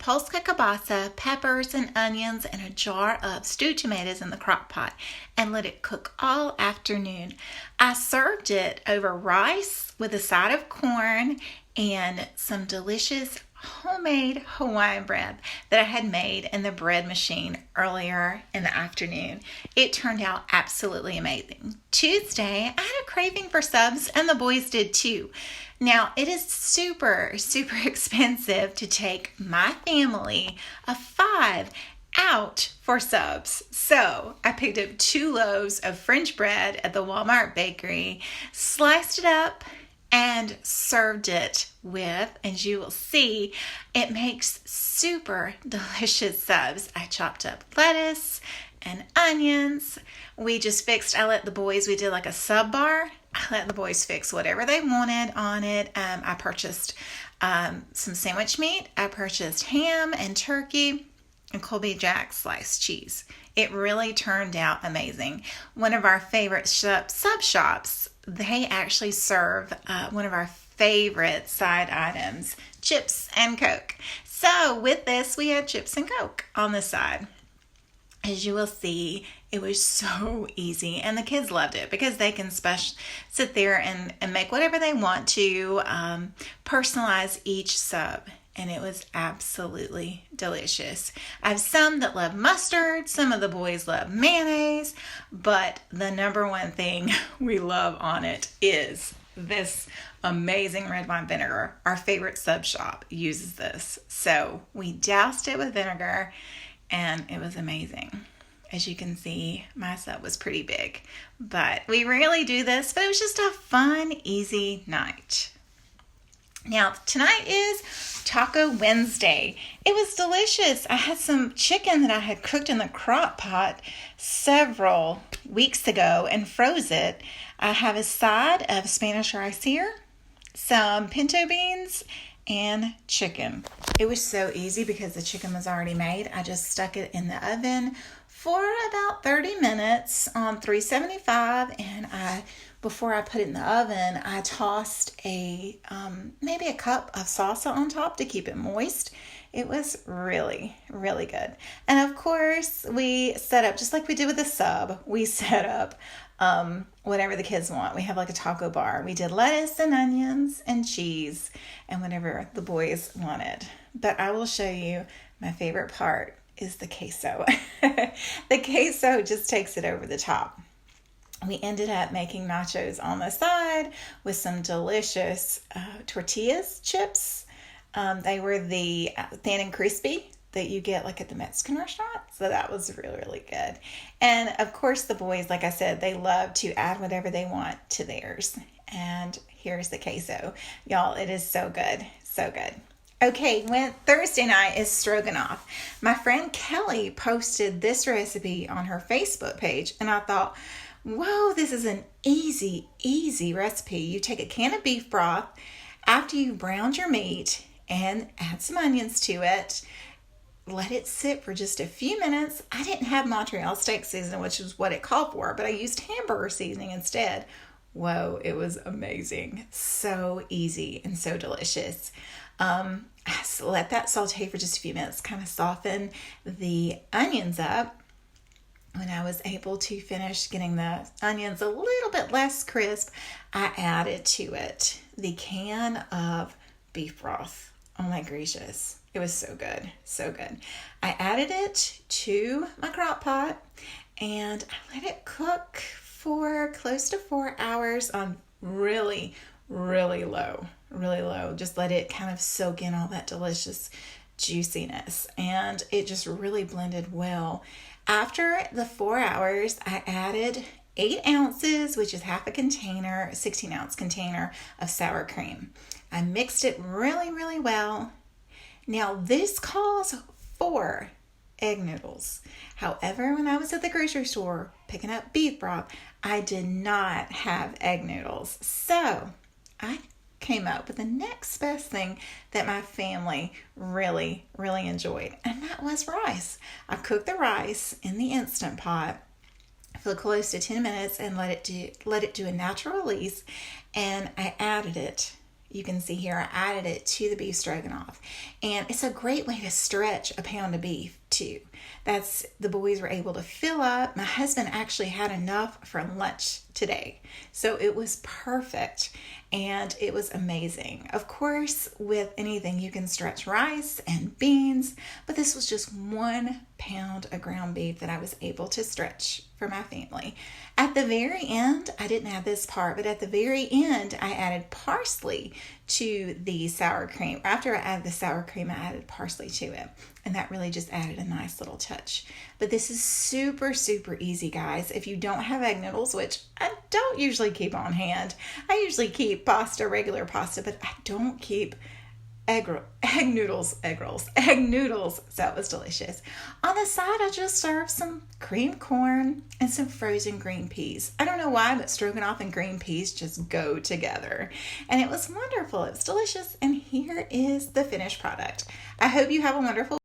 Polska Cabasa, peppers and onions, and a jar of stewed tomatoes in the crock pot and let it cook all afternoon. I served it over rice with a side of corn and some delicious homemade Hawaiian bread that I had made in the bread machine earlier in the afternoon. It turned out absolutely amazing. Tuesday, I had a craving for subs, and the boys did too. Now, it is super expensive to take my family of 5 out for subs. So I picked up 2 loaves of French bread at the Walmart bakery, sliced it up, and served it with, as you will see, it makes super delicious subs. I chopped up lettuce and onions. We let the boys, we did like a sub bar. I let the boys fix whatever they wanted on it. I purchased some sandwich meat. I purchased ham and turkey and Colby Jack sliced cheese. It really turned out amazing. One of our favorite sub shops, they actually serve one of our favorite side items, chips and Coke. So with this, we had chips and Coke on the side. As you will see, it was so easy, and the kids loved it because they can sit there and make whatever they want to, personalize each sub, and it was absolutely delicious. I have some that love mustard, some of the boys love mayonnaise, but the number one thing we love on it is this amazing red wine vinegar. Our favorite sub shop uses this, so we doused it with vinegar, and it was amazing. As you can see, my sub was pretty big, but we rarely do this, but it was just a fun, easy night. Now, tonight is Taco Wednesday. It was delicious. I had some chicken that I had cooked in the crock pot several weeks ago and froze it. I have a side of Spanish rice here, some pinto beans, and chicken. It was so easy because the chicken was already made. I just stuck it in the oven for about 30 minutes on 375, and before I put it in the oven, I tossed maybe a cup of salsa on top to keep it moist. It was really good. And of course, we set up, just like we did with the sub, we set up whatever the kids want. We have like a taco bar. We did lettuce and onions and cheese and whatever the boys wanted. But I will show you my favorite part is the queso. The queso just takes it over the top. We ended up making nachos on the side with some delicious tortillas chips. They were the thin and crispy that you get like at the Mexican restaurant. So that was really good. And of course the boys, like I said, they love to add whatever they want to theirs. And here's the queso. Y'all, it is so good. So good. Okay, Thursday night is Stroganoff. My friend Kelly posted this recipe on her Facebook page, and I thought, whoa, this is an easy recipe. You take a can of beef broth after you've browned your meat and add some onions to it. Let it sit for just a few minutes. I didn't have Montreal steak seasoning, which is what it called for, but I used hamburger seasoning instead. Whoa, it was amazing. So easy and so delicious. So let that saute for just a few minutes, kind of soften the onions up. When I was able to finish getting the onions a little bit less crisp, I added to it the can of beef broth. Oh my gracious. It was so good. So good. I added it to my crock pot and I let it cook for close to 4 hours on really low. Just let it kind of soak in all that delicious juiciness. And it just really blended well. After the 4 hours, I added 8 ounces, which is half a container, a 16-ounce container of sour cream. I mixed it really well. Now, this calls for egg noodles. However, when I was at the grocery store picking up beef broth, I did not have egg noodles. So I came up with the next best thing that my family really enjoyed, and that was rice. I cooked the rice in the Instant Pot for close to 10 minutes and let it do a natural release, and I added it You can see here I added it to the beef stroganoff. And it's a great way to stretch a pound of beef too. The boys were able to fill up. My husband actually had enough for lunch today. So it was perfect and it was amazing. Of course, with anything you can stretch rice and beans, but this was just 1 pound of ground beef that I was able to stretch for my family. At the very end, I didn't add this part, but at the very end, I added parsley to the sour cream. After I added the sour cream, I added parsley to it. And that really just added a nice little touch. But this is super, super easy, guys. If you don't have egg noodles, which I don't usually keep on hand, I usually keep regular pasta, but I don't keep egg noodles. So it was delicious. On the side, I just served some creamed corn and some frozen green peas. I don't know why, but stroganoff and green peas just go together. And it was wonderful. It was delicious. And here is the finished product. I hope you have a wonderful